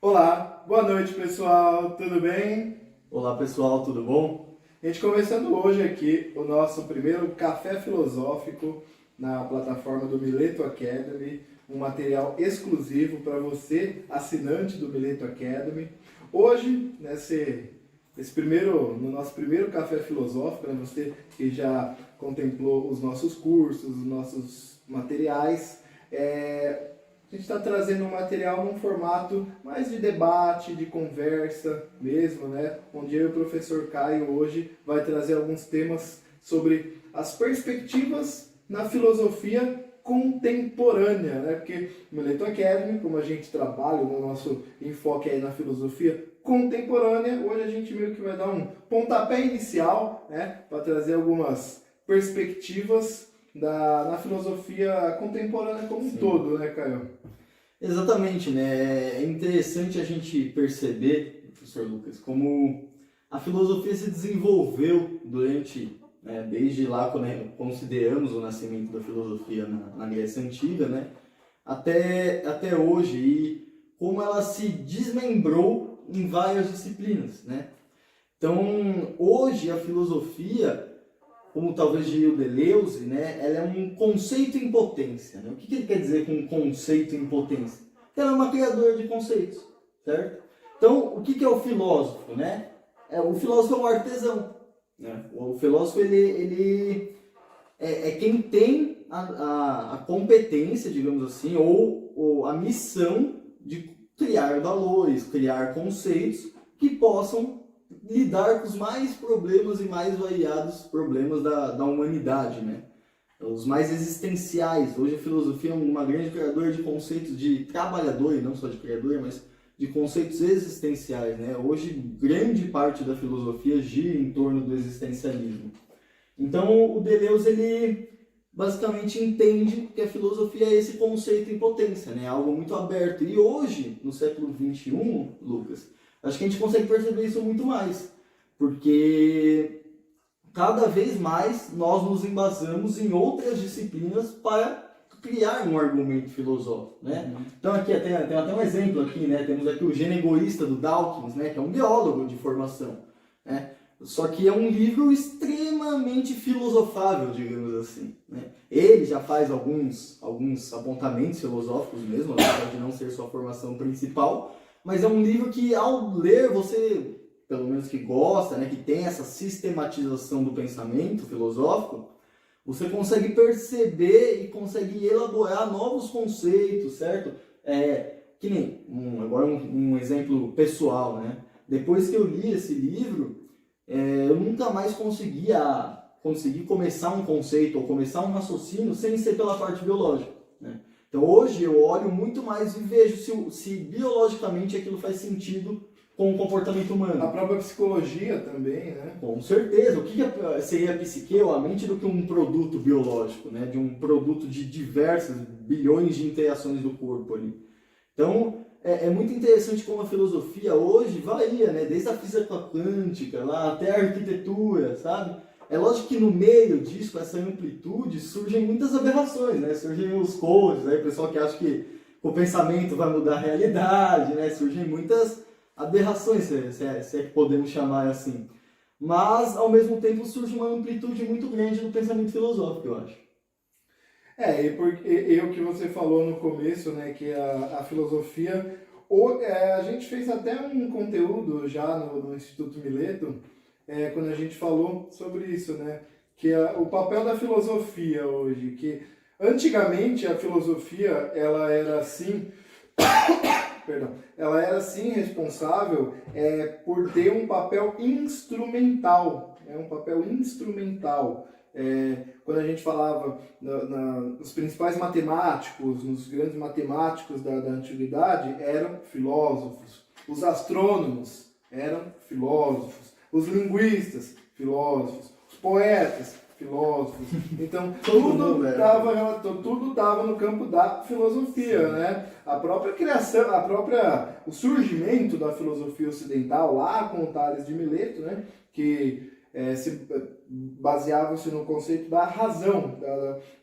Olá, boa noite pessoal, tudo bem? Olá pessoal, tudo bom? A gente começando hoje aqui o nosso primeiro café filosófico na plataforma do Mileto Academy, um material exclusivo para você, assinante do Mileto Academy. Hoje, no nosso primeiro café filosófico, para você que já contemplou os nossos cursos, os nossos materiais, a gente está trazendo um material num formato mais de debate, de conversa mesmo, né? Onde eu e o professor Caio hoje vai trazer alguns temas sobre as perspectivas na filosofia contemporânea, né? Porque no Mileto Academy, como a gente trabalha, no nosso enfoque aí na filosofia contemporânea, hoje a gente meio que vai dar um pontapé inicial, né? Para trazer algumas perspectivas na filosofia contemporânea como um todo, né, Caio? Exatamente, né? É interessante a gente perceber, professor Lucas, como a filosofia se desenvolveu desde lá quando consideramos o nascimento da filosofia na Grécia Antiga, né? Até hoje, e como ela se desmembrou em várias disciplinas, né? Então, hoje a filosofia, como talvez diria o Deleuze, né, ela é um conceito em potência. Né? O que ele quer dizer com um conceito em potência? Que ela é uma criadora de conceitos, certo? Então, o que é o filósofo? Né? O filósofo é um artesão. Né? O filósofo ele é quem tem a competência, digamos assim, ou a missão de criar valores, criar conceitos que possam lidar com os mais problemas e mais variados problemas da humanidade, né? Os mais existenciais. Hoje a filosofia é uma grande criadora de conceitos de trabalhador, e não só de criador, mas de conceitos existenciais, né? Hoje grande parte da filosofia gira em torno do existencialismo. Então o Deleuze ele basicamente entende que a filosofia é esse conceito em potência, né? Algo muito aberto. E hoje, no século XXI, Lucas, acho que a gente consegue perceber isso muito mais, porque cada vez mais nós nos embasamos em outras disciplinas para criar um argumento filosófico, né? Então aqui tem até um exemplo aqui, né? Temos aqui o Gênio Egoísta do Dawkins, né? Que é um biólogo de formação, né? Só que é um livro extremamente filosofável, digamos assim, né? Ele já faz alguns apontamentos filosóficos mesmo, apesar de não ser sua formação principal, mas é um livro que, ao ler, você, pelo menos que gosta, né, que tem essa sistematização do pensamento filosófico, você consegue perceber e consegue elaborar novos conceitos, certo? Que nem, agora um exemplo pessoal, né? Depois que eu li esse livro, eu nunca mais consegui começar um conceito ou começar um raciocínio sem ser pela parte biológica, né? Então hoje eu olho muito mais e vejo se biologicamente aquilo faz sentido com o comportamento humano. A própria psicologia também, né? Com certeza. O que seria a psique ou a mente do que um produto biológico, né? De um produto de diversas bilhões de interações do corpo ali. Então é muito interessante como a filosofia hoje varia, né? Desde a física quântica lá até a arquitetura, sabe? É lógico que no meio disso, com essa amplitude, surgem muitas aberrações, né? Surgem os coaches, né? O pessoal que acha que o pensamento vai mudar a realidade, né? Surgem muitas aberrações, se é que podemos chamar assim. Mas, ao mesmo tempo, surge uma amplitude muito grande no pensamento filosófico, eu acho. E o que você falou no começo, né, que a filosofia... a gente fez até um conteúdo já no Instituto Mileto, quando a gente falou sobre isso, né? Que o papel da filosofia hoje, que antigamente a filosofia ela era assim, perdão, ela era sim responsável por ter um papel instrumental, um papel instrumental. Quando a gente falava nos principais matemáticos, nos grandes matemáticos da antiguidade, eram filósofos. Os astrônomos eram filósofos. Os linguistas, filósofos. Os poetas, filósofos. Então, tudo estava no campo da filosofia, né? A própria criação, o surgimento da filosofia ocidental, lá com o Tales de Mileto, né? Que se baseava-se no conceito da razão,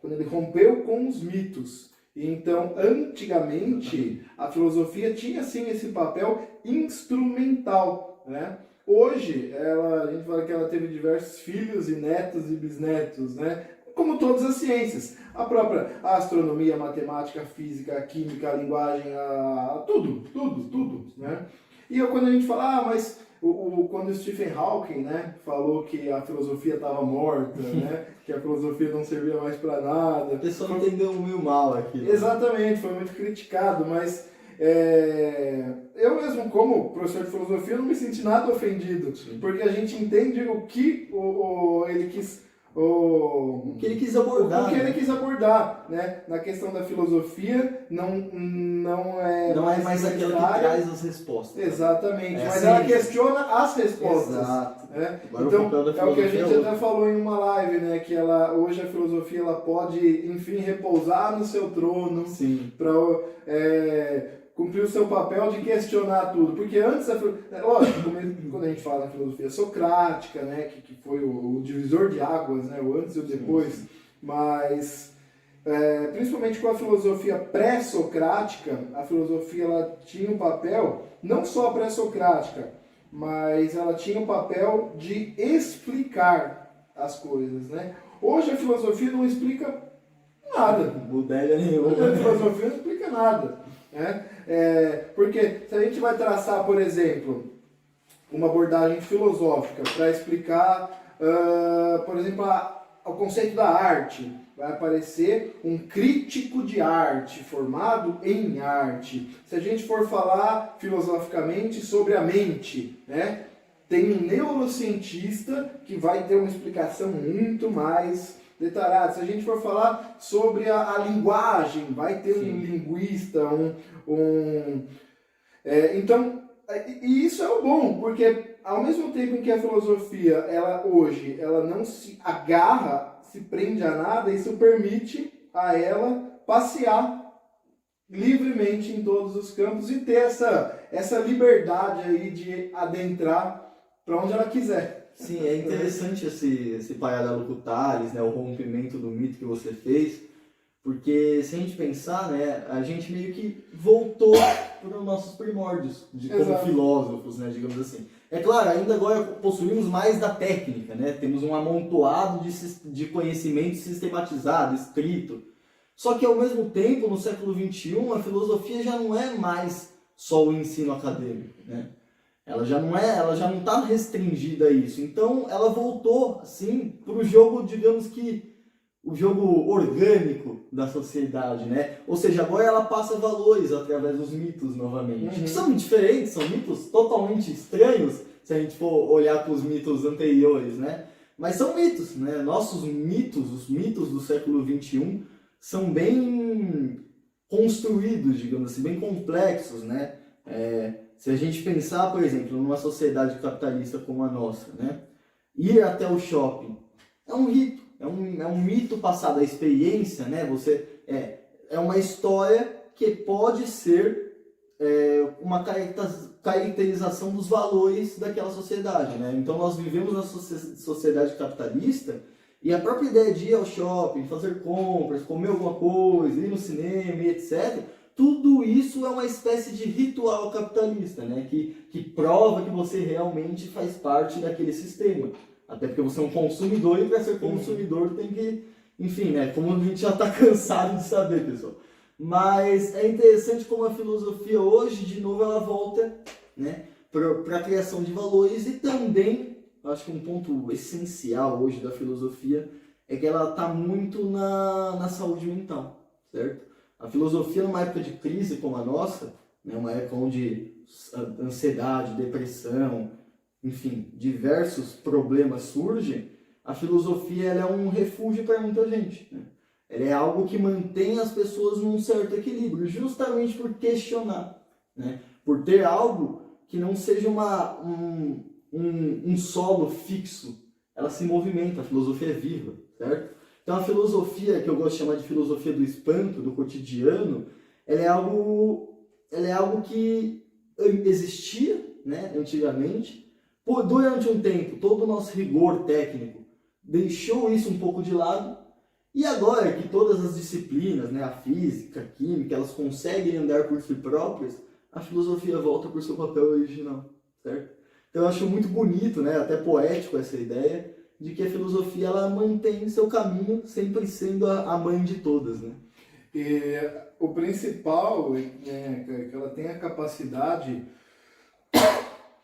quando ele rompeu com os mitos Então, antigamente, a filosofia tinha sim esse papel instrumental, né? Hoje, a gente fala que ela teve diversos filhos e netos e bisnetos, né? Como todas as ciências. A própria astronomia, a matemática, a física, a química, a linguagem, tudo, né? E quando a gente fala, mas quando o Stephen Hawking, né, falou que a filosofia estava morta, né, que a filosofia não servia mais para nada. O pessoal entendeu meio mal aqui. Né? Exatamente, foi muito criticado, mas eu mesmo, como professor de filosofia, não me senti nada ofendido, porque a gente entende o que ele quis... O que ele quis abordar. O que ele quis abordar, né? Na questão da filosofia, não é mais aquilo que traz as respostas. Exatamente, mas assim, ela questiona as respostas. Exato. Né? Então, é o que a gente até falou em uma live, né? Que hoje a filosofia ela pode, enfim, repousar no seu trono para cumprir o seu papel de questionar tudo. Porque antes, lógico, quando a gente fala na filosofia socrática, né, que foi o divisor de águas, né, o antes e o depois, mas principalmente com a filosofia pré-socrática, a filosofia ela tinha um papel, não só pré-socrática, mas ela tinha um papel de explicar as coisas. Né? Hoje a filosofia não explica nada. Bodega nenhuma. Hoje a filosofia não explica nada. Né? Porque se a gente vai traçar, por exemplo, uma abordagem filosófica para explicar, por exemplo, o conceito da arte, vai aparecer um crítico de arte, formado em arte. Se a gente for falar filosoficamente sobre a mente, né? Tem um neurocientista que vai ter uma explicação muito mais detalhado. Se a gente for falar sobre a linguagem, vai ter um linguista, então, e isso é o bom, porque ao mesmo tempo em que a filosofia, hoje, ela não se agarra, se prende a nada, isso permite a ela passear livremente em todos os campos e ter essa liberdade aí de adentrar para onde ela quiser. Sim, é interessante esse paralelo com o Tales, né, o rompimento do mito que você fez, porque se a gente pensar, né, a gente meio que voltou para os nossos primórdios como filósofos, né, digamos assim. É claro, ainda agora possuímos mais da técnica, né, temos um amontoado de conhecimento sistematizado, escrito. Só que ao mesmo tempo, no século XXI, a filosofia já não é mais só o ensino acadêmico, né? Ela já não está restringida a isso. Então, ela voltou, assim, para o jogo, digamos que, o jogo orgânico da sociedade, né? Ou seja, agora ela passa valores através dos mitos novamente. Que são diferentes, são mitos totalmente estranhos, se a gente for olhar para os mitos anteriores, né? Mas são mitos, né? Nossos mitos, os mitos do século XXI, são bem construídos, digamos assim, bem complexos, né? Se a gente pensar, por exemplo, numa sociedade capitalista como a nossa, né? Ir até o shopping é um rito, é um mito passado, a experiência, né? É uma história que pode ser uma caracterização dos valores daquela sociedade, né? Então nós vivemos na sociedade capitalista e a própria ideia de ir ao shopping, fazer compras, comer alguma coisa, ir no cinema e etc., tudo isso é uma espécie de ritual capitalista, né? Que prova que você realmente faz parte daquele sistema. Até porque você é um consumidor e para ser consumidor tem que... Enfim, né? Como a gente já está cansado de saber, pessoal. Mas é interessante como a filosofia hoje, de novo, ela volta, né, para a criação de valores. E também, acho que um ponto essencial hoje da filosofia é que ela está muito na saúde mental, certo? A filosofia, numa época de crise como a nossa, né, uma época onde ansiedade, depressão, enfim, diversos problemas surgem, a filosofia ela é um refúgio para muita gente. Né? Ela é algo que mantém as pessoas num certo equilíbrio, justamente por questionar, né? Por ter algo que não seja um solo fixo. Ela se movimenta, a filosofia é viva, certo? Então a filosofia, que eu gosto de chamar de filosofia do espanto, do cotidiano, ela é algo que existia, né, antigamente. Durante um tempo, todo o nosso rigor técnico deixou isso um pouco de lado, E agora que todas as disciplinas, né, a física, a química, elas conseguem andar por si próprias, a filosofia volta por seu papel original, certo? Então eu acho muito bonito, né, até poético essa ideia de que a filosofia ela mantém seu caminho sempre sendo a mãe de todas, né? E o principal é que ela tem a capacidade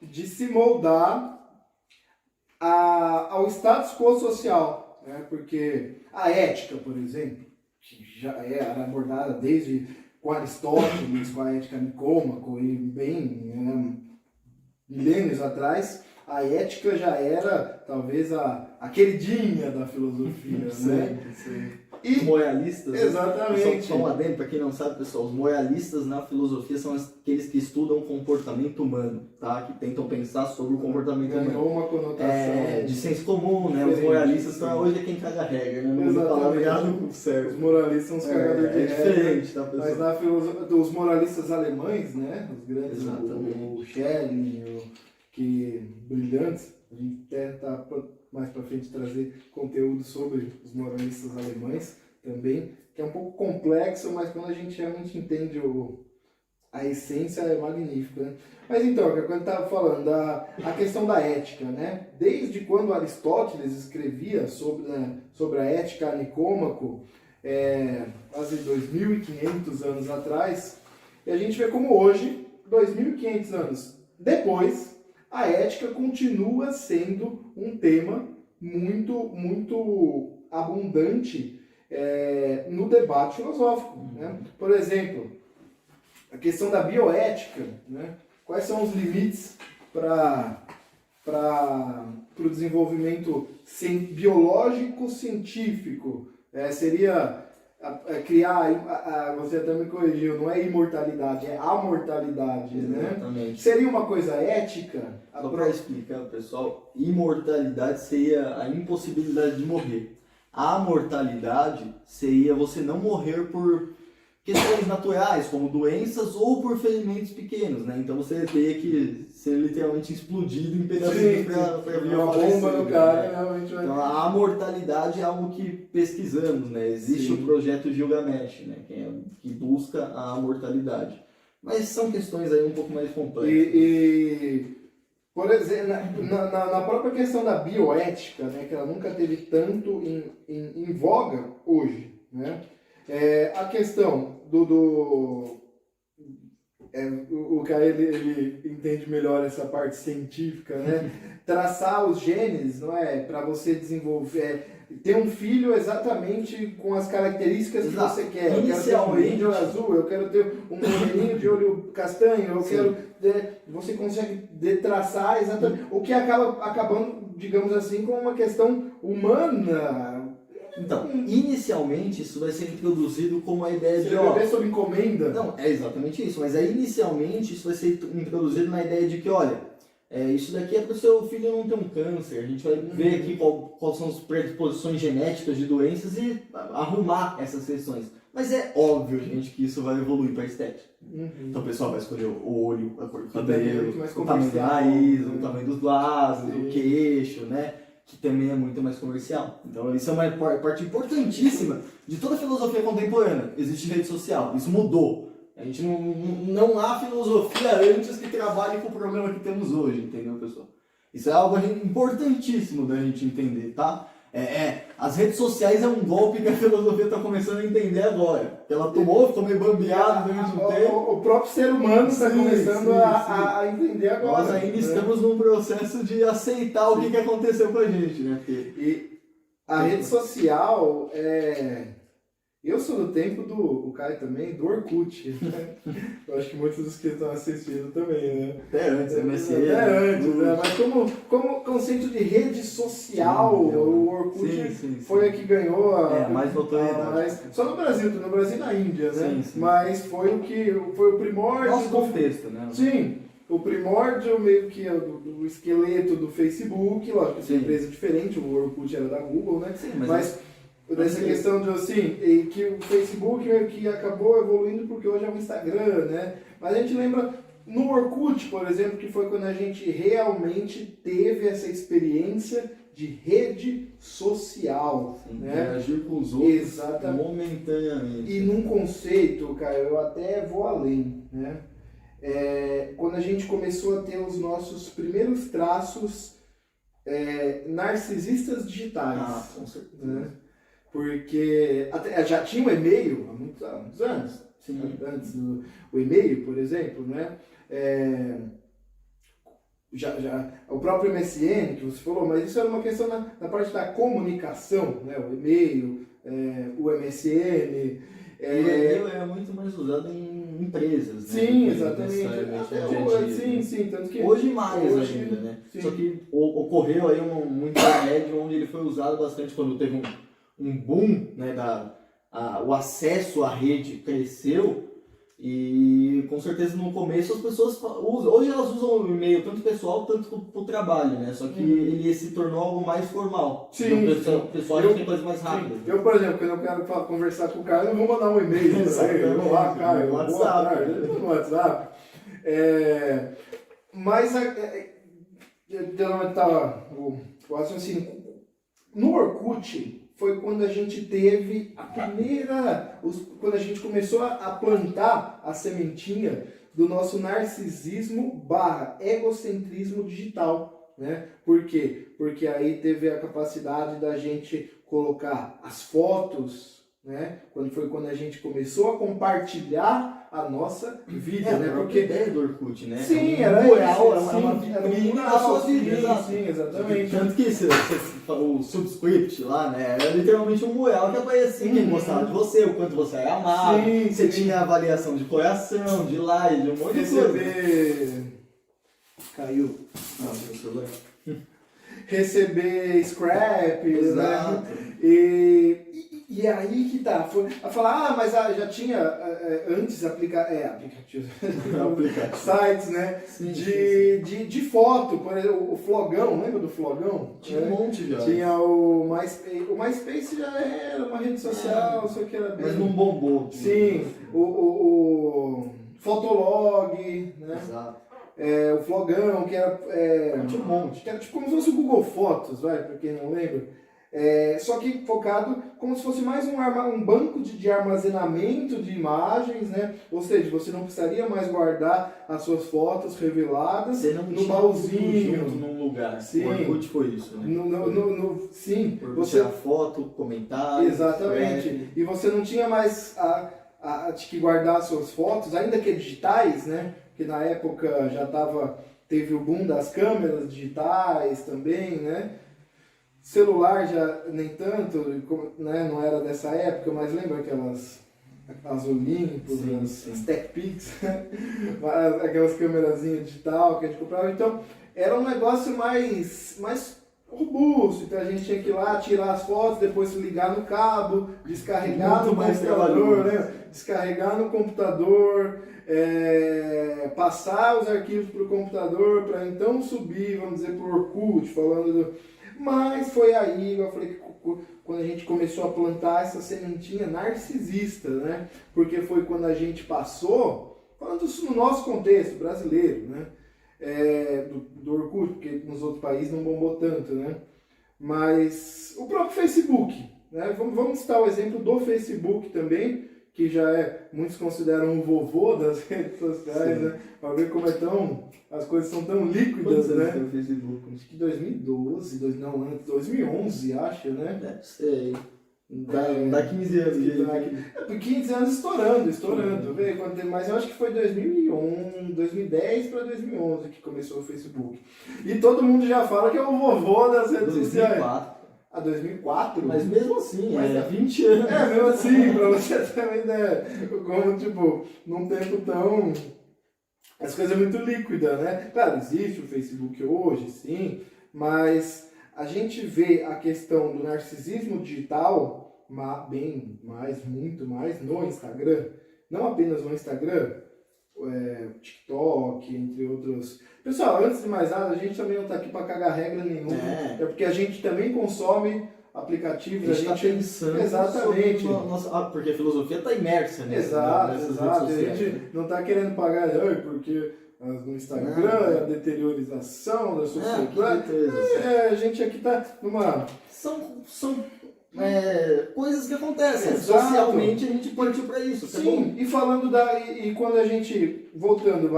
de se moldar ao status quo social, né? Porque a ética, por exemplo, que já era abordada desde com Aristóteles, com a ética Nicômaco e bem milênios atrás, a ética já era talvez a queridinha da filosofia, né? Sim. E, os moralistas, exatamente. Só um adendo, para quem não sabe, pessoal, os moralistas na filosofia são aqueles que estudam o comportamento humano, tá? Que tentam pensar sobre o comportamento humano. Ganhou uma conotação de senso comum, né? Os moralistas para hoje é quem caga a regra, né? Não usa palavreado certo. Os moralistas são os cagadores de regra. É diferente, tá, pessoal? Mas na filosofia, os moralistas alemães, né? Os grandes, o Schelling, que brilhantes, a gente até tá mais para frente trazer conteúdo sobre os moralistas alemães também, que é um pouco complexo, mas quando a gente realmente entende a essência é magnífica, né? Mas então, quando estava falando a questão da ética, né? Desde quando Aristóteles escrevia sobre a ética a Nicômaco, quase 2.500 anos atrás, e a gente vê como hoje, 2.500 anos depois, a ética continua sendo um tema muito, muito abundante no debate filosófico, né? Por exemplo, a questão da bioética, né? Quais são os limites para o desenvolvimento biológico-científico? Seria criar, você até me corrigiu, não é imortalidade, é amortalidade, né? Exatamente. Seria uma coisa ética? Só para explicar, pessoal, imortalidade seria a impossibilidade de morrer. A mortalidade seria você não morrer por questões naturais, como doenças ou por ferimentos pequenos, né? Então você teria que ser literalmente explodido em pedacinhos para vir uma bomba no cara, realmente. Então a mortalidade é algo que pesquisamos, né? Existe o projeto Gilgamesh, né? Que busca a mortalidade. Mas são questões aí um pouco mais complexas. Por exemplo, na própria questão da bioética, né, que ela nunca teve tanto em voga hoje, né? A questão o cara ele entende melhor essa parte científica, né? Traçar os genes, não é, para você desenvolver, ter um filho exatamente com as características que você quer. Eu quero ter um olhinho de olho azul, eu quero ter um moreninho de olho castanho, eu quero. Você consegue traçar exatamente o que acaba acabando, digamos assim, com uma questão humana. Então, inicialmente isso vai ser introduzido como a ideia de... Você vai ver sob encomenda? Não, é exatamente isso, mas aí inicialmente isso vai ser introduzido na ideia de que, olha, isso daqui é para o seu filho não ter um câncer, a gente vai ver aqui quais são as predisposições genéticas de doenças e arrumar essas questões. Mas é óbvio, gente, que isso vai evoluir para a estética. Então o pessoal vai escolher o olho, a cor do cabelo, o tamanho do nariz, o tamanho dos lábios, o queixo, né? Que também é muito mais comercial. Então isso é uma parte importantíssima de toda a filosofia contemporânea. Existe rede social, isso mudou. A gente não há filosofia antes que trabalhe com o problema que temos hoje, entendeu, pessoal? Isso é algo importantíssimo da gente entender, tá? As redes sociais é um golpe que a filosofia está começando a entender agora. Ela tomou, ficou meio bambeado durante um tempo. O próprio ser humano está começando a entender agora. Nós ainda estamos num processo de aceitar o que aconteceu com a gente, né? E a rede social Eu sou do tempo o Caio também, do Orkut. Né? Eu acho que muitos dos que estão assistindo também, né? Até antes, MSN. Até antes, né? Mas como conceito de rede social, o Orkut foi a que ganhou a mais notoriedade. Só no Brasil e na Índia, né? Sim. Mas foi o primórdio. Nosso contexto, né? Sim. O primórdio meio que do esqueleto do Facebook, lógico, é uma empresa diferente, o Orkut era da Google, né? Sim, mas dessa questão de assim, que o Facebook meio que acabou evoluindo porque hoje é o Instagram, né? Mas a gente lembra no Orkut, por exemplo, que foi quando a gente realmente teve essa experiência de rede social, né? Interagir com os outros Exatamente. momentaneamente. E num conceito, cara, eu até vou além, né? Quando a gente começou a ter os nossos primeiros traços narcisistas digitais. Ah, com certeza. Né? Porque até, já tinha o e-mail há muitos anos. Sim. Antes o e-mail, por exemplo, né? O próprio MSN que você falou, mas isso era uma questão na parte da comunicação, né? O e-mail, o MSN. O e-mail era muito mais usado em empresas, né? Sim, do que exatamente. necessariamente Até no dia a dia, sim, né? sim, tanto que Hoje mais hoje, ainda, né? sim. Só que ocorreu aí um intermédio onde ele foi usado bastante quando teve um boom, né? O acesso à rede cresceu e com certeza no começo as pessoas usam. Hoje elas usam o e-mail tanto pessoal quanto para o trabalho, né? Só que ele se tornou algo mais formal. Sim, então, o pessoal já tem coisas mais rápidas. Sim. Eu, por exemplo, quando eu quero conversar com o cara, eu vou mandar um e-mail. Eu vou lá, cara, no WhatsApp. No WhatsApp. Mas eu estava o raciocínio. No Orkut foi quando a gente teve a primeira. Quando a gente começou a plantar a sementinha do nosso narcisismo / egocentrismo digital. Né? Por quê? Porque aí teve a capacidade da gente colocar as fotos, né? Quando a gente começou a compartilhar a nossa vida, né? Porque a ideia do Orkut, né? Sim, era uma era vitrine da sua vida. Sim, exatamente. Tanto que o subscript lá, né? Era literalmente um mural que aparecia quem gostava de você, o quanto você era amado. Sim, você tinha avaliação de coração, de like, de um monte de coisa. Caiu. Não, meu celular. Receber scraps, Exato. né? E aí que tá. Foi a falar, mas já tinha antes aplicativos, sites, né? Sim, de foto, por exemplo, o Flogão, lembra do Flogão? Tinha um monte já. Tinha o MySpace. O MySpace já era uma rede social, só que era bem. Mas não bombou. Sim, o Fotolog, né? Exato. O Flogão, que era. Tinha um monte. Que era tipo como se fosse o Google Fotos, vai, pra quem não lembra. Só que focado como se fosse mais um banco de armazenamento de imagens, né? Ou seja, você não precisaria mais guardar as suas fotos reveladas Você não no baúzinho. junto num lugar. Sim. O Orkut foi isso, né? Sim. Você a foto, comentário. Exatamente. E você não tinha mais de que guardar as suas fotos, ainda que digitais, né? Que na época teve o boom das câmeras digitais também, né? Celular já nem tanto, né? Não era dessa época, mas lembra as Olympus, as TechPix, aquelas câmerazinhas digital que a gente comprava. Então, era um negócio mais robusto. Então, a gente tinha que ir lá, tirar as fotos, depois ligar no cabo, descarregar no computador, né? Descarregar no computador, passar os arquivos para o computador, para então subir, vamos dizer, para o Orkut, falando Mas foi aí, eu falei, quando a gente começou a plantar essa sementinha narcisista, né? Porque foi quando a gente passou, falando isso no nosso contexto brasileiro, né? Do Orkut, porque nos outros países não bombou tanto, né? Mas o próprio Facebook, né? Vamos citar o exemplo do Facebook também, que muitos consideram o vovô das redes sociais, né? Para ver como as coisas são tão líquidas, né? No Facebook? Acho que 2012, 2011, acho, né? Deve ser. Dá 15 anos. Por 15 anos estourando. Mas eu acho que foi 2010 para 2011 que começou o Facebook. E todo mundo já fala que é o vovô das redes sociais. 2004. 2004? Mas mesmo assim, Mas 20 anos. Mesmo assim, pra você ter uma ideia. Como, num tempo tão... As coisas muito líquidas, né? Claro, existe o Facebook hoje, sim, mas a gente vê a questão do narcisismo digital muito mais no Instagram. Não apenas no Instagram, TikTok, entre outros. Pessoal, antes de mais nada, a gente também não está aqui para cagar regra nenhuma. É porque a gente também consome aplicativos, A gente está pensando exatamente. sobre porque a filosofia está imersa nessas Exato. redes A sociais. gente não está querendo pagar porque no Instagram é a deteriorização da sociedade. A gente aqui está numa... São coisas que acontecem. Exato. Socialmente a gente partiu para isso. Sim, e falando e quando a gente, voltando,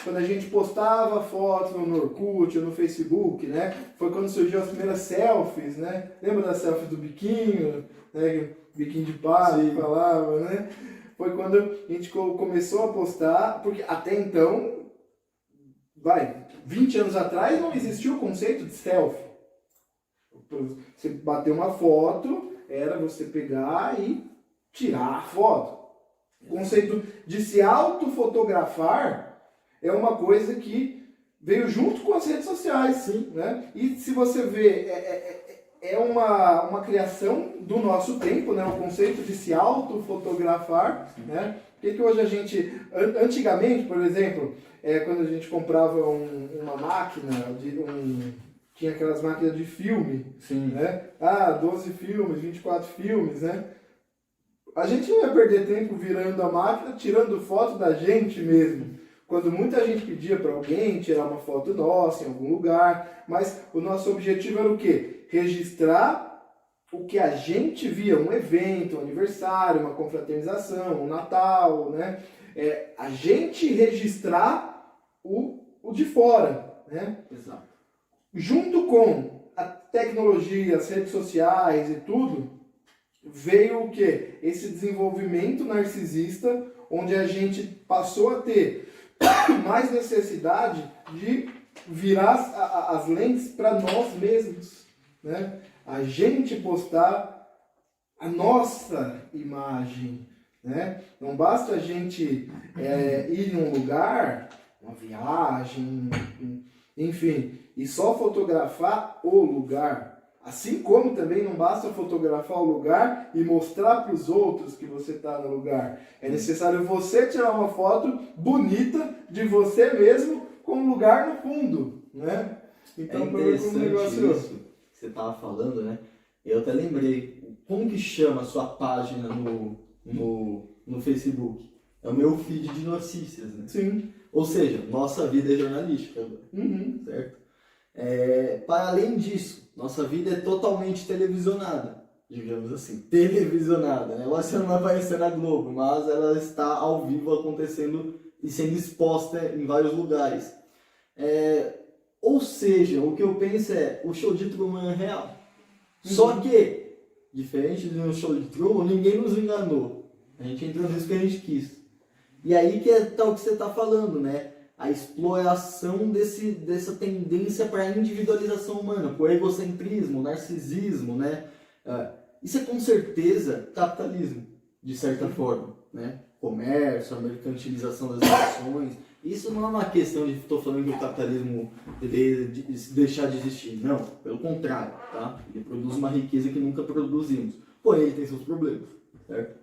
quando a gente postava fotos no Orkut ou no Facebook, né? Foi quando surgiu as primeiras selfies, né? Lembra das selfies do biquinho, né? Biquinho de pato, que falava, né? Foi quando a gente começou a postar, porque até então, 20 anos atrás não existia o conceito de selfie. Você bater uma foto, era você pegar e tirar a foto. O conceito de se autofotografar é uma coisa que veio junto com as redes sociais. Sim. Né? E se você vê, é uma criação do nosso tempo, né? O conceito de se autofotografar. Né? Por que hoje a gente, antigamente, por exemplo, quando a gente comprava uma máquina, tinha aquelas máquinas de filme, Sim. Né? 12 filmes, 24 filmes, né? A gente não ia perder tempo virando a máquina, tirando foto da gente mesmo. Quando muita gente pedia para alguém tirar uma foto nossa em algum lugar, mas o nosso objetivo era o quê? Registrar o que a gente via, um evento, um aniversário, uma confraternização, um Natal, né? A gente registrar o de fora, né? Exato. Junto com a tecnologia, as redes sociais e tudo, veio o quê? Esse desenvolvimento narcisista, onde a gente passou a ter mais necessidade de virar as lentes para nós mesmos, né? A gente postar a nossa imagem, né? Não basta a gente ir num lugar, uma viagem, enfim, e só fotografar o lugar. Assim como também não basta fotografar o lugar e mostrar para os outros que você está no lugar. É necessário você tirar uma foto bonita de você mesmo com um lugar no fundo, né? Então, interessante isso que você estava falando, né? Eu até lembrei, como que chama a sua página no Facebook? É o meu feed de notícias, né? Sim. Ou seja, nossa vida é jornalística, certo? Para além disso, nossa vida é totalmente televisionada, digamos assim, televisionada, né? Ela não vai aparecer na Globo, mas ela está ao vivo acontecendo e sendo exposta em vários lugares. Ou seja, o que eu penso o show de Truman é real. Só que, diferente do show de Truman, ninguém nos enganou. A gente entrou nisso que a gente quis. E aí que tá o que você está falando, né? A exploração dessa tendência para a individualização humana, para o egocentrismo, o narcisismo, né? Isso é com certeza capitalismo, de certa forma, né? Comércio, a mercantilização das ações. Isso não é uma questão de estou falando que o capitalismo deveria deixar de existir. Não, pelo contrário, tá? Ele produz uma riqueza que nunca produzimos. Porém, ele tem seus problemas, certo?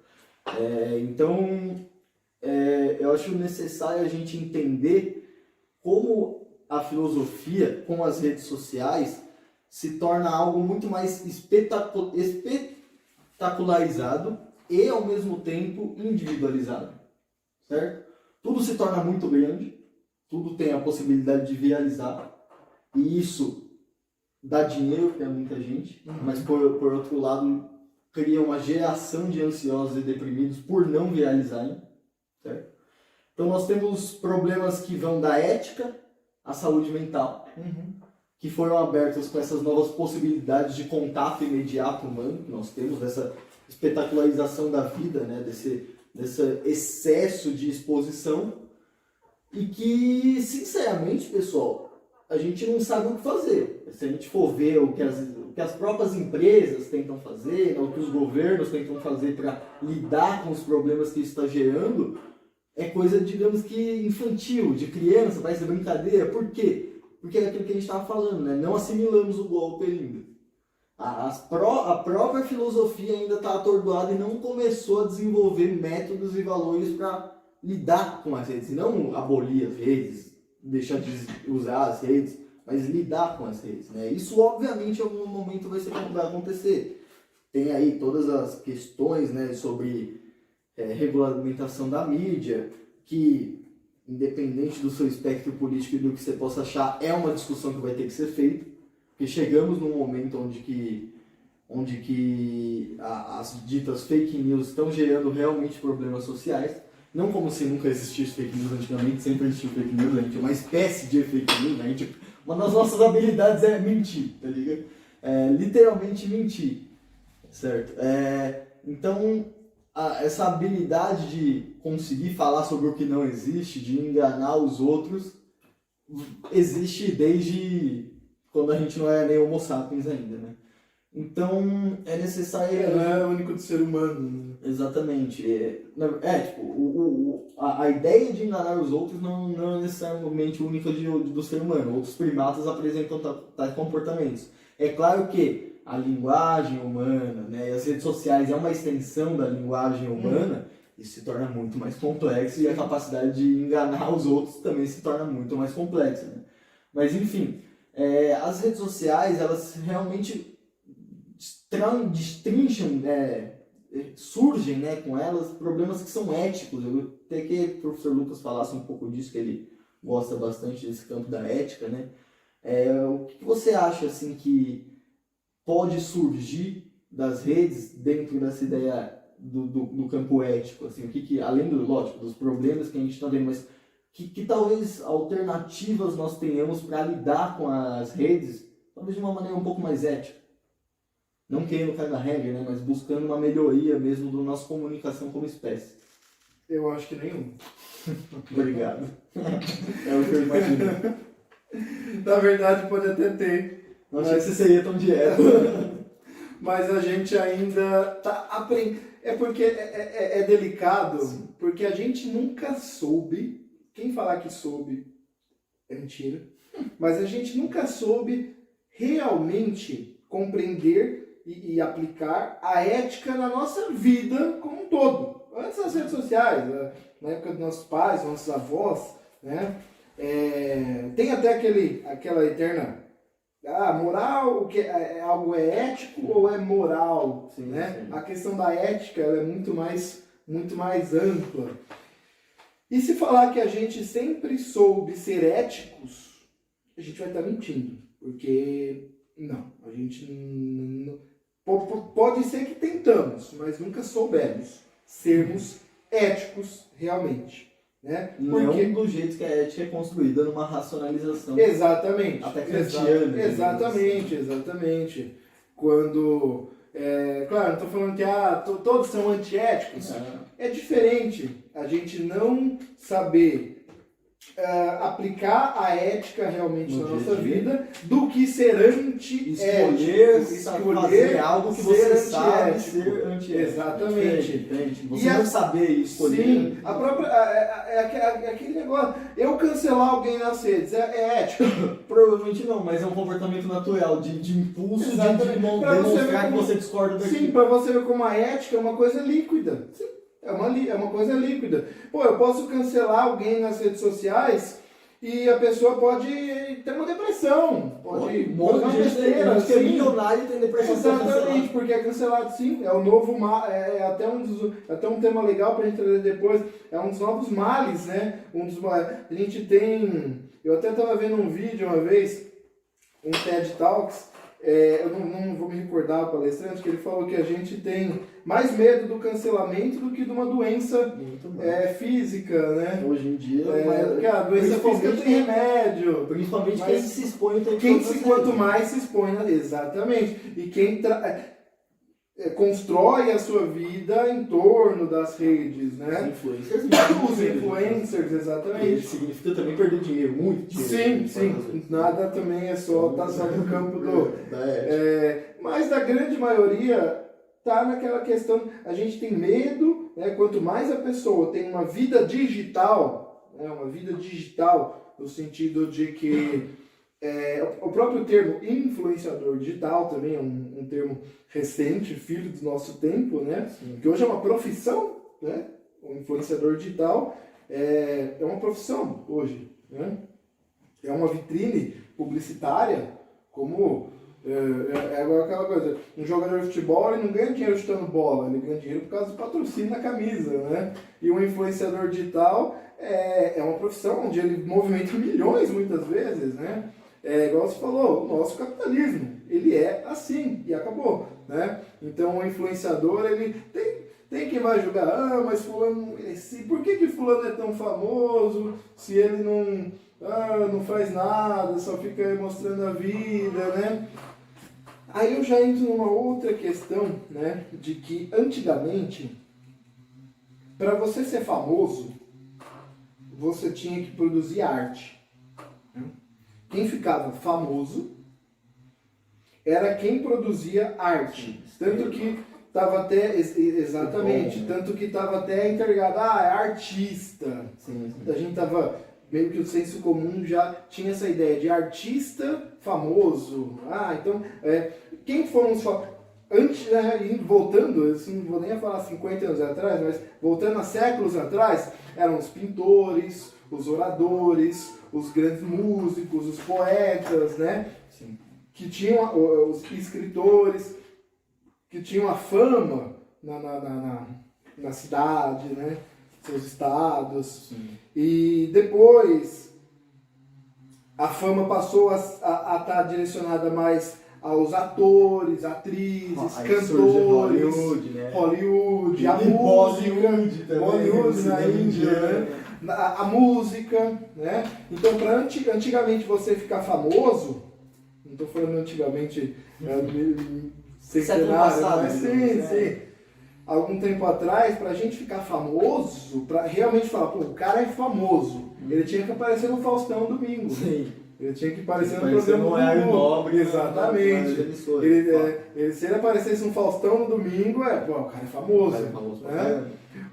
Então, eu acho necessário a gente entender como a filosofia, com as redes sociais, se torna algo muito mais espetacularizado e, ao mesmo tempo, individualizado, certo? Tudo se torna muito grande, tudo tem a possibilidade de viralizar, e isso dá dinheiro para muita gente, mas, por outro lado, cria uma geração de ansiosos e deprimidos por não viralizarem, certo? Então nós temos problemas que vão da ética à saúde mental, que foram abertos com essas novas possibilidades de contato imediato humano que nós temos, dessa espetacularização da vida, né? desse excesso de exposição, e que, sinceramente, pessoal, a gente não sabe o que fazer. Se a gente for ver o que as próprias empresas tentam fazer, o que os governos tentam fazer para lidar com os problemas que isso está gerando, é coisa, digamos que, infantil, de criança, parece brincadeira. Por quê? Porque é aquilo que a gente estava falando, né? Não assimilamos o golpe ainda. A própria filosofia ainda está atordoada e não começou a desenvolver métodos e valores para lidar com as redes. Não abolir as redes, deixar de usar as redes, mas lidar com as redes, né? Isso, obviamente, em algum momento vai acontecer. tem aí todas as questões, né, sobre regulamentação da mídia, que, independente do seu espectro político e do que você possa achar, é uma discussão que vai ter que ser feita, porque chegamos num momento onde que as ditas fake news estão gerando realmente problemas sociais, não como se nunca existisse fake news antigamente, sempre existiu fake news, a gente é uma espécie de fake news, né? Uma das nossas habilidades é mentir, tá ligado? Literalmente mentir, certo? Então, essa habilidade de conseguir falar sobre o que não existe, de enganar os outros, existe desde quando a gente não é nem homo sapiens ainda, né? Então, é necessário... Não é único do ser humano, né? Exatamente. A ideia de enganar os outros não é necessariamente única do ser humano. Outros primatas apresentam tais comportamentos. É claro que a linguagem humana, né, e as redes sociais é uma extensão da linguagem humana, isso se torna muito mais complexo e a capacidade de enganar os outros também se torna muito mais complexa, né? Mas, enfim, as redes sociais, elas realmente destrincham, surgem, né, com elas problemas que são éticos. Eu até que o professor Lucas falasse um pouco disso, que ele gosta bastante desse campo da ética, né? O que você acha assim que pode surgir das redes dentro dessa ideia do campo ético, assim, o que além lógico, dos problemas que a gente está vendo, mas que talvez alternativas nós tenhamos para lidar com as redes, talvez de uma maneira um pouco mais ética? Não querendo cair na regra, né, mas buscando uma melhoria mesmo da nossa comunicação como espécie. Eu acho que nenhum. Obrigado. É o que eu imagino. Na verdade, pode até ter. Não achei que você seria tão direto. Mas a gente ainda está aprendendo. É porque é delicado, sim, porque a gente nunca soube. Quem falar que soube é mentira. Mas a gente nunca soube realmente compreender e aplicar a ética na nossa vida como um todo. Antes das redes sociais, na época dos nossos pais, nossos avós, né? Tem até aquela eterna moral, o que algo é ético ou é moral, sim, né? Sim. A questão da ética ela é muito mais ampla. E se falar que a gente sempre soube ser éticos, a gente vai estar mentindo, porque não, a gente não, pode ser que tentamos, mas nunca soubemos sermos éticos realmente. Né? Porque... Não do jeito que a ética é construída, numa racionalização. Exatamente. Até kantiana. Exatamente. Quando... claro, não estou falando que todos são antiéticos. É diferente a gente não saber aplicar a ética realmente na nossa vida do que ser anti-ético. Escolher algo que você sabe ser antiético. Exatamente. Você não saber escolher. Sim, a própria, aquele negócio, eu cancelar alguém nas redes, é ético? Provavelmente não, mas é um comportamento natural, de impulso, de demonstrar que você discorda daquilo. Sim, para você ver como a ética é uma coisa líquida. Sim. É uma coisa líquida. Pô, eu posso cancelar alguém nas redes sociais e a pessoa pode ter uma depressão. Pode fazer uma besteira. Acho que é milionário e tem depressão. Exatamente, porque é cancelado sim. É o novo até um tema legal pra gente trazer depois. É um dos novos males, né? A gente tem... Eu até estava vendo um vídeo uma vez, um TED Talks. Eu não vou me recordar o palestrante, que ele falou que a gente tem mais medo do cancelamento do que de uma doença física, né? Hoje em dia, porque a doença física tem remédio. Principalmente quem se expõe quanto mais se expõe, exatamente. E quem constrói a sua vida em torno das redes, né? Os influencers, exatamente. Isso significa também perder dinheiro, muito dinheiro. Sim. Nada também é só no campo mas da grande maioria tá naquela questão, a gente tem medo, né? Quanto mais a pessoa tem uma vida digital, né? Uma vida digital no sentido de que o próprio termo influenciador digital também é um termo recente, filho do nosso tempo, né? Sim. Que hoje é uma profissão, né? O influenciador digital é uma profissão hoje, né? É uma vitrine publicitária, como É igual aquela coisa, um jogador de futebol ele não ganha dinheiro chutando bola, ele ganha dinheiro por causa do patrocínio na camisa, né? E um influenciador digital é uma profissão onde ele movimenta milhões muitas vezes, né? É igual você falou, o nosso capitalismo, ele é assim e acabou, né? Então o influenciador, ele tem quem vai julgar, mas fulano, por que fulano é tão famoso se ele não faz nada, só fica mostrando a vida, né? Aí eu já entro numa outra questão, né, de que antigamente, para você ser famoso, você tinha que produzir arte. Né? Quem ficava famoso era quem produzia arte. Tanto que estava até, exatamente, tanto que estava até interligado, é artista. Sim. A gente estava, meio que o senso comum já tinha essa ideia de artista famoso. Então, quem foram os antes, né, voltando, isso não vou nem falar 50 anos atrás, mas voltando a séculos atrás, eram os pintores, os oradores, os grandes músicos, os poetas, né? Sim. Que tinham os escritores, que tinham a fama na cidade, né? Seus estados. Sim. E depois a fama passou a estar direcionada mais aos atores, atrizes, cantores, Hollywood, né? Hollywood, a e música, Bollywood também, Bollywood na Índia, né? A música, né? Então, antigamente você ficar famoso, não estou falando antigamente centenário, mas sim. Algum tempo atrás, pra gente ficar famoso, pra realmente falar, pô, o cara é famoso, ele tinha que aparecer no Faustão domingo. Sim. Ele tinha que aparecer no programa do Horário domingo. Nobre. Exatamente. Se ele aparecesse no Faustão no domingo, o cara é famoso. Né?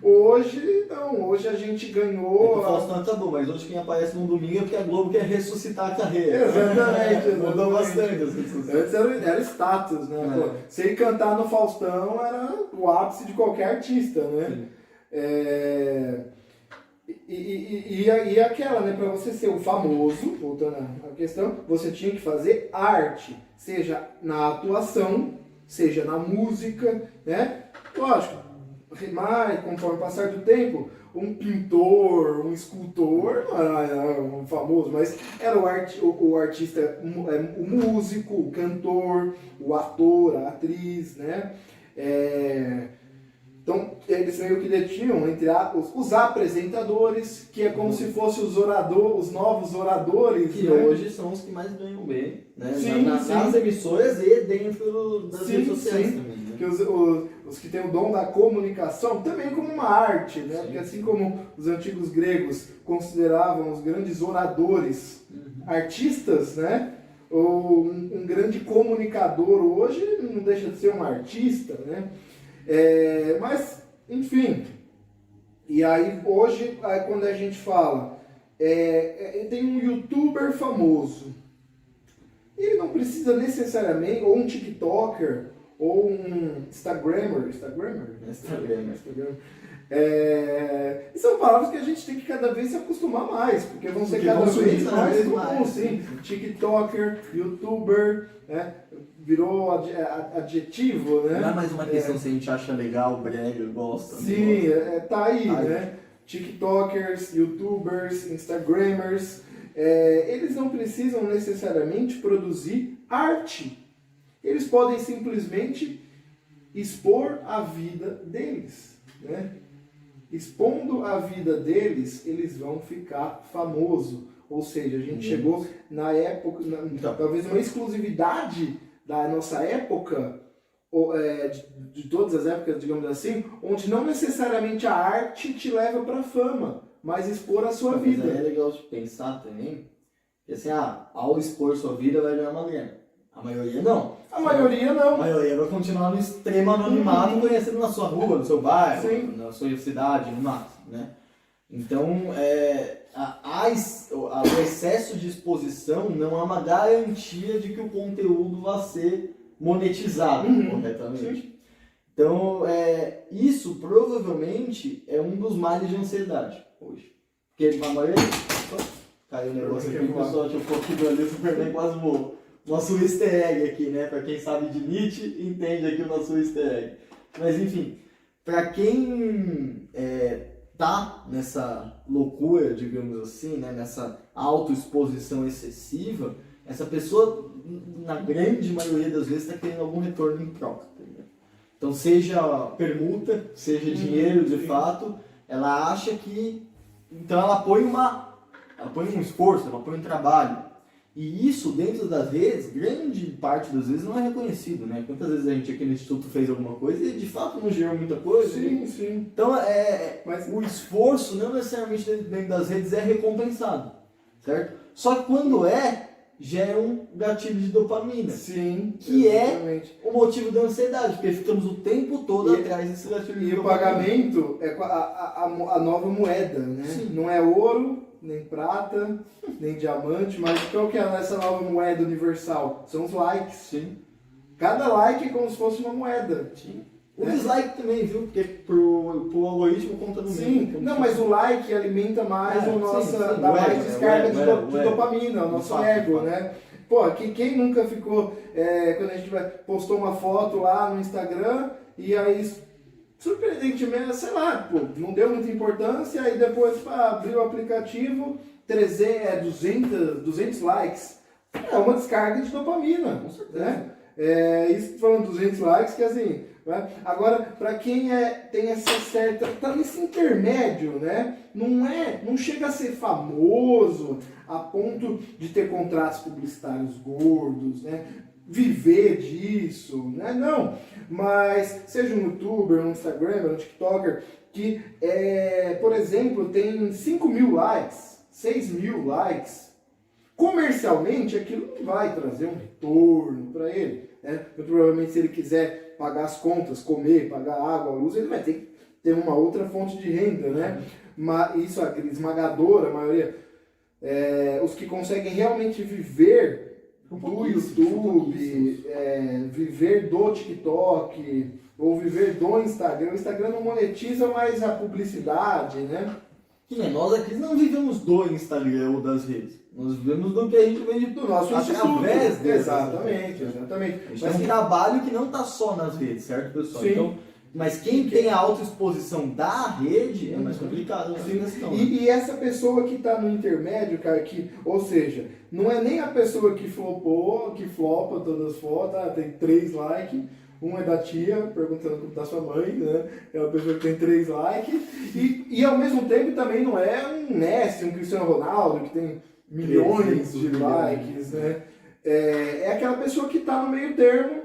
Hoje, não. Hoje a gente ganhou... O Faustão tá bom, mas hoje quem aparece no domingo é porque a Globo quer ressuscitar a carreira. Exatamente. Mudou bastante. Antes era status, né? Pô, se ele cantar no Faustão, era o ápice de qualquer artista, né? E aquela, né, para você ser o famoso, voltando à questão, você tinha que fazer arte, seja na atuação, seja na música, né? Lógico, rimar, conforme o passar do tempo, um pintor, um escultor, não era um famoso, mas era o artista, o músico, o cantor, o ator, a atriz, né? Então, eles meio que detinham entre os apresentadores, que é como se fossem os novos oradores. Que hoje são os que mais ganham bem, né? Sim, nas emissoras e dentro das redes sociais também. Né? Que os que têm o dom da comunicação, também como uma arte, né? Porque assim como os antigos gregos consideravam os grandes oradores artistas, né? Ou um grande comunicador hoje não deixa de ser um artista, né? Mas, enfim, e aí hoje, quando a gente fala, tem um youtuber famoso, ele não precisa necessariamente, ou um tiktoker, ou um instagrammer. E são palavras que a gente tem que cada vez se acostumar mais, porque vão ser cada vez mais comuns, sim. TikToker, youtuber, né? Virou adjetivo, né? Não é mais uma questão se a gente acha legal, brega, gosta. Sim, tá aí, né? TikTokers, YouTubers, Instagrammers, eles não precisam necessariamente produzir arte. Eles podem simplesmente expor a vida deles, né? Expondo a vida deles, eles vão ficar famosos. Ou seja, a gente chegou na época, talvez uma exclusividade da nossa época, de todas as épocas, digamos assim, onde não necessariamente a arte te leva para a fama, mas expor a sua vida. Mas é legal de pensar também, que assim, ao expor sua vida vai ganhar uma grana. A maioria não. A maioria não. A maioria vai continuar no extremo anonimato, conhecendo na sua rua, no seu bairro, na sua cidade, no máximo, né? Então, o excesso de exposição não é uma garantia de que o conteúdo vai ser monetizado corretamente. Sim. Então, isso provavelmente é um dos males de ansiedade hoje. Porque a maioria... Caiu o negócio aqui, o pessoal tinha um pouquinho ali, o Superman quase voou. nosso easter egg aqui, né? Para quem sabe de Nietzsche, entende aqui o nosso easter egg. Mas enfim, para quem tá nessa loucura, digamos assim, né? Nessa autoexposição excessiva, essa pessoa, na grande maioria das vezes, está querendo algum retorno em troca. Tá ligado? Então, seja permuta, seja dinheiro de fato, ela acha que... Então, ela põe um esforço, ela põe um trabalho. E isso, dentro das redes, grande parte das vezes não é reconhecido, né? Quantas vezes a gente aqui no Instituto fez alguma coisa e, de fato, não gerou muita coisa? Sim, sim. Então, mas o esforço, não necessariamente dentro das redes, é recompensado, certo? Só que quando gera um gatilho de dopamina. Sim, que exatamente. é o motivo da ansiedade, porque ficamos o tempo todo atrás desse gatilho de E o dopamina. pagamento é a nova moeda, né? Sim. Não é ouro, nem prata, nem diamante, mas qual que é essa nova moeda universal? São os likes. Sim. Cada like é como se fosse uma moeda. Sim. O dislike também, viu? Porque pro algoritmo conta no Sim, mesmo. não, mas o like alimenta mais sim, dá o mais ego, descarga né? O de ego. dopamina, o nosso fato, ego, de fato. né? Pô, quem nunca ficou, quando a gente postou uma foto lá no Instagram e aí, surpreendentemente, sei lá, pô, não deu muita importância, aí depois abriu o aplicativo, 200 likes, é uma descarga de dopamina, Com certeza. né? Isso falando 200 likes, que assim, né? Agora, para quem tem essa certa, tá nesse intermédio, né? Não chega a ser famoso a ponto de ter contratos publicitários gordos, né? Viver disso, né? Não, mas seja um youtuber, um instagramer, um tiktoker que, por exemplo, tem 5.000 likes, 6.000 likes, comercialmente aquilo não vai trazer um retorno para ele, né? Muito provavelmente, se ele quiser pagar as contas, comer, pagar água, luz, ele vai ter que ter uma outra fonte de renda, né? Mas isso, a esmagadora maioria, os que conseguem realmente viver do YouTube, viver do TikTok, ou viver do Instagram. O Instagram não monetiza mais a publicidade, né? Que nem nós aqui não vivemos do Instagram ou das redes. Nós vivemos do que a gente vende Do nosso através instituto. deles. Exatamente. A gente Mas tem um trabalho que não está só nas redes, certo, pessoal? Sim. Então, mas quem tem a autoexposição da rede é mais complicado nessa Sim. questão. Né? E essa pessoa que está no intermédio, cara, ou seja, não é nem a pessoa que flopa todas as fotos, tem 3 likes, um é da tia, perguntando como tá sua mãe, né? É uma pessoa que tem 3 likes, e ao mesmo tempo também não é um Messi, um Cristiano Ronaldo, que tem milhões de likes, né? É aquela pessoa que está no meio termo,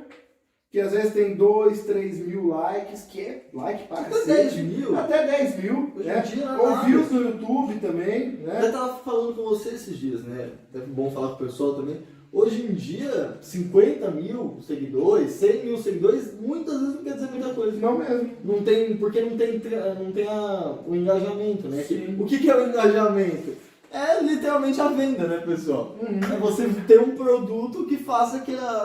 que às vezes tem 2, 3 mil likes, que é like para Até 10 mil. Até 10 mil, Hoje né? em dia não é Ou nada. views no YouTube também, Eu né? estava falando com você esses dias, né? É bom falar com o pessoal também. Hoje em dia, 50 mil seguidores, 100 mil seguidores, muitas vezes não quer dizer muita coisa. Não mesmo. Não tem, porque não tem o engajamento, né? Sim. O que é o engajamento? É literalmente a venda, né, pessoal? Uhum. É você ter um produto que faça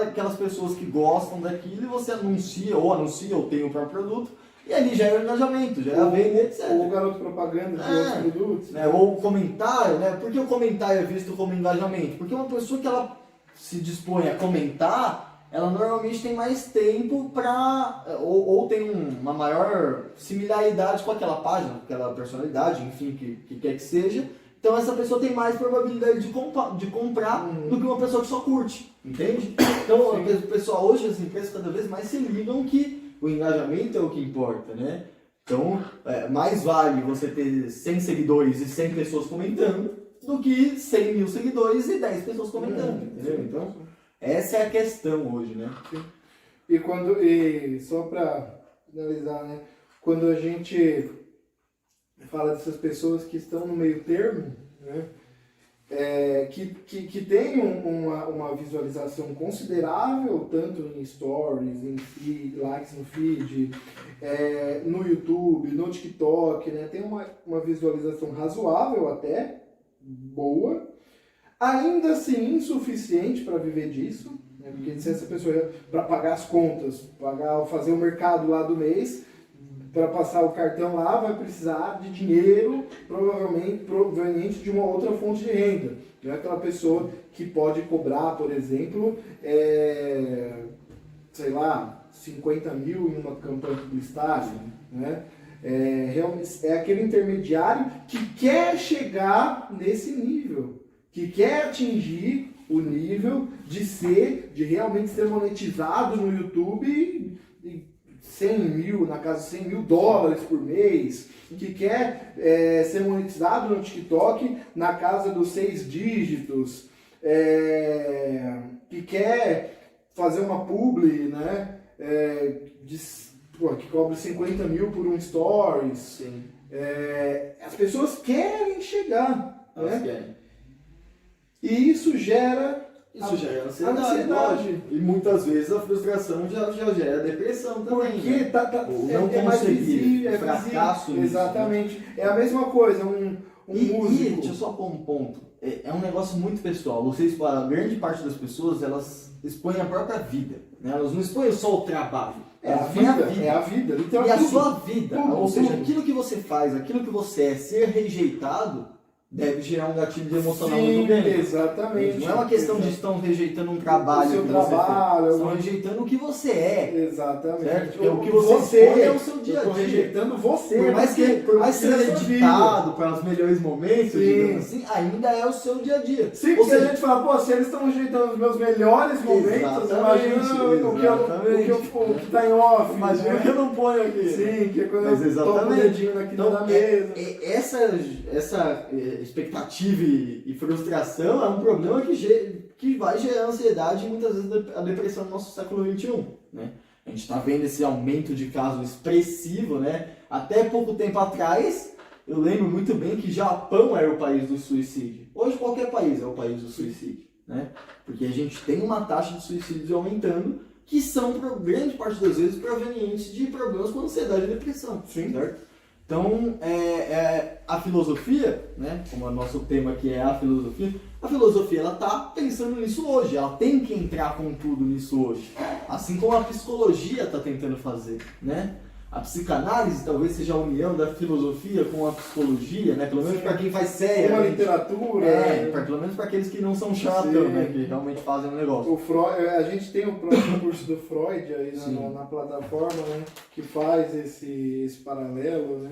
aquelas pessoas que gostam daquilo e você anuncia ou tem o próprio produto e ali já é o engajamento, já é a venda, etc. Ou garoto propaganda de outros produtos. Né? Ou o comentário, né? Por que o comentário é visto como engajamento? Porque uma pessoa que ela se dispõe a comentar, ela normalmente tem mais tempo para ou tem uma maior similaridade com aquela página, com aquela personalidade, enfim, que quer que seja. Então essa pessoa tem mais probabilidade de comprar do que uma pessoa que só curte, entende? Então, pessoal, hoje as empresas cada vez mais se ligam que o engajamento é o que importa, né? Então, mais vale você ter 100 seguidores e 100 pessoas comentando do que 100 mil seguidores e 10 pessoas comentando, entendeu? Então, essa é a questão hoje, né? E só para finalizar, né? Quando a gente fala dessas pessoas que estão no meio termo, né? Que tem uma visualização considerável, tanto em stories, em likes no feed, no YouTube, no TikTok, né? Tem uma visualização razoável até, boa, ainda assim insuficiente para viver disso, né? Porque se essa pessoa, para pagar as contas, fazer o mercado lá do mês, para passar o cartão lá, vai precisar de dinheiro, provavelmente proveniente de uma outra fonte de renda, Não é aquela pessoa que pode cobrar, por exemplo, sei lá, 50 mil em uma campanha publicitária, né? Realmente é aquele intermediário que quer chegar nesse nível, que quer atingir o nível de realmente ser monetizado no YouTube 100 mil, na casa de 100 mil dólares por mês, que quer ser monetizado no TikTok na casa dos 6 dígitos, que quer fazer uma publi, né, que cobre 50 mil por um stories. Sim. As pessoas querem chegar, Elas né? querem. E isso gera ansiedade. E muitas vezes a frustração já gera depressão também. Porque né? Ou não mais conseguir, visível, fracasso visível. nisso, Exatamente. É a mesma coisa, um músico. deixa eu só pôr um ponto. É um negócio muito pessoal. A grande parte das pessoas, elas expõem a própria vida. Né? Elas não expõem só o trabalho. É a vida, E literalmente. a sua vida. Tudo, Ou seja, tudo. aquilo que você faz, aquilo que você é, ser rejeitado, deve gerar um gatilho emocional muito grande. Exatamente. Não é uma questão de estão rejeitando um trabalho o seu que você trabalho, fez. Estão rejeitando o que você é. Exatamente. Certo? Porque o que você expõe é o seu dia a Eu tô dia. rejeitando você. Por mais que seja é sua editado para os melhores momentos, Sim. digamos assim, ainda é o seu dia a dia. Sim, Ou porque a seja, gente fala, pô, se eles estão rejeitando os meus melhores momentos, imagina o que tá em off. imagina né? que eu não ponho aqui. Sim, que é quando Mas eu toco o exatamente. dedinho aqui Então, na mesa. essa expectativa e frustração é um problema que vai gerar ansiedade e muitas vezes a depressão no nosso século XXI. Né? A gente está vendo esse aumento de casos expressivo, né? Até pouco tempo atrás, eu lembro muito bem que Japão era o país do suicídio. Hoje qualquer país é o país do suicídio, né? Porque a gente tem uma taxa de suicídio aumentando, que são, grande parte das vezes, provenientes de problemas com ansiedade e depressão. Sim. Certo? Então, a filosofia, né, como o nosso tema aqui é a filosofia ela está pensando nisso hoje, ela tem que entrar com tudo nisso hoje. Assim como a psicologia está tentando fazer, né? A psicanálise talvez seja a união da filosofia com a psicologia, né? Pelo menos para quem faz sério. Uma literatura. Pelo menos para aqueles que não são chatos, né? Que realmente fazem o negócio. O Freud, a gente tem o próprio curso do Freud aí na plataforma, né? Que faz esse paralelo, né?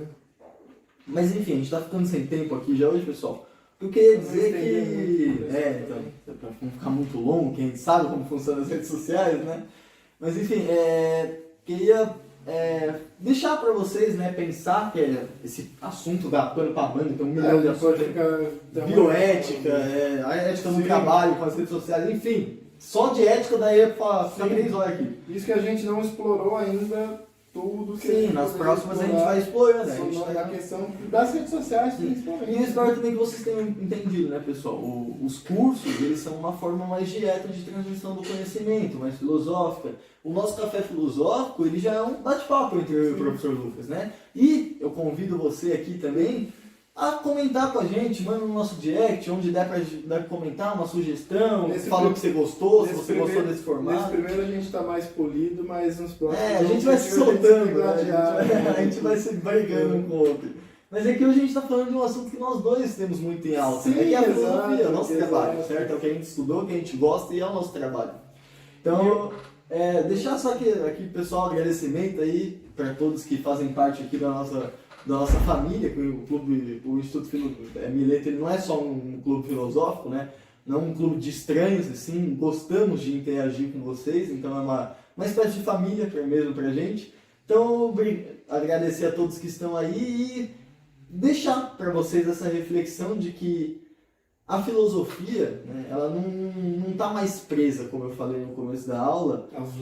Mas enfim, a gente está ficando sem tempo aqui já hoje, pessoal. Eu queria dizer que... então, para não ficar muito longo, quem sabe como funcionam as redes sociais, né? Mas enfim, queria deixar para vocês, né, pensar que esse assunto dá pano para banda, tem um milhão de assuntos, bioética, a ética no trabalho, com as redes sociais, enfim, só de ética daí para ficar 3 horas aqui. Isso que a gente não explorou ainda tudo que a gente nas poderia próximas a gente vai explorando, né? a questão das redes sociais, principalmente. E eu espero também que vocês tenham entendido, né, pessoal? Os cursos, eles são uma forma mais direta de transmissão do conhecimento, mais filosófica. O nosso café filosófico, ele já é um bate-papo entre eu e o professor Lucas, né? E eu convido você aqui também a comentar com a gente, manda no nosso direct, onde der pra comentar uma sugestão, fala o que você gostou, se você gostou desse formato. Nesse primeiro a gente tá mais polido, mas nos próximos... a gente vai se soltando, né? A gente vai se brigando um com o outro. Mas é que hoje a gente está falando de um assunto que nós dois temos muito em alta, Sim, que é a filosofia, é o nosso exato. trabalho, certo? É o que a gente estudou, o que a gente gosta e é o nosso trabalho. Então, deixar só aqui, pessoal, agradecimento aí para todos que fazem parte aqui da nossa família, que o Instituto Mileto ele não é só um clube filosófico, né? Não é um clube de estranhos, assim, gostamos de interagir com vocês, então é uma espécie de família mesmo pra gente. Então, agradecer a todos que estão aí e deixar para vocês essa reflexão de que a filosofia, né, ela não está mais presa, como eu falei no começo da aula, aos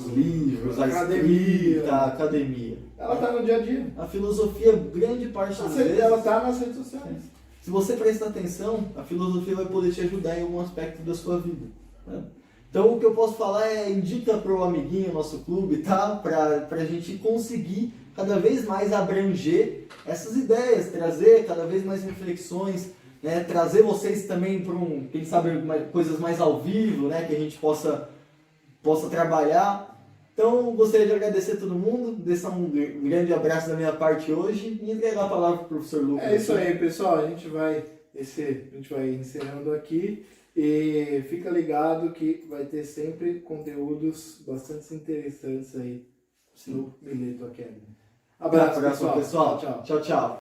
livros, à escrita, à academia. Ela está no dia a dia. A filosofia, grande parte das vezes... Ela está nas redes sociais. Se você prestar atenção, a filosofia vai poder te ajudar em algum aspecto da sua vida. Né? Então, o que eu posso falar indica para o amiguinho, nosso clube, tá? Para a gente conseguir cada vez mais abranger essas ideias, trazer cada vez mais reflexões, né? Trazer vocês também para quem sabe, coisas mais ao vivo, né? Que a gente possa trabalhar. Então, gostaria de agradecer a todo mundo, deixar um grande abraço da minha parte hoje e entregar a palavra para o professor Lucas. É isso aí, pessoal. A gente vai a gente vai encerrando aqui. E fica ligado que vai ter sempre conteúdos bastante interessantes aí no Mileto Academy. Abraço, pessoal. pessoal. Tchau, tchau. Tchau, tchau.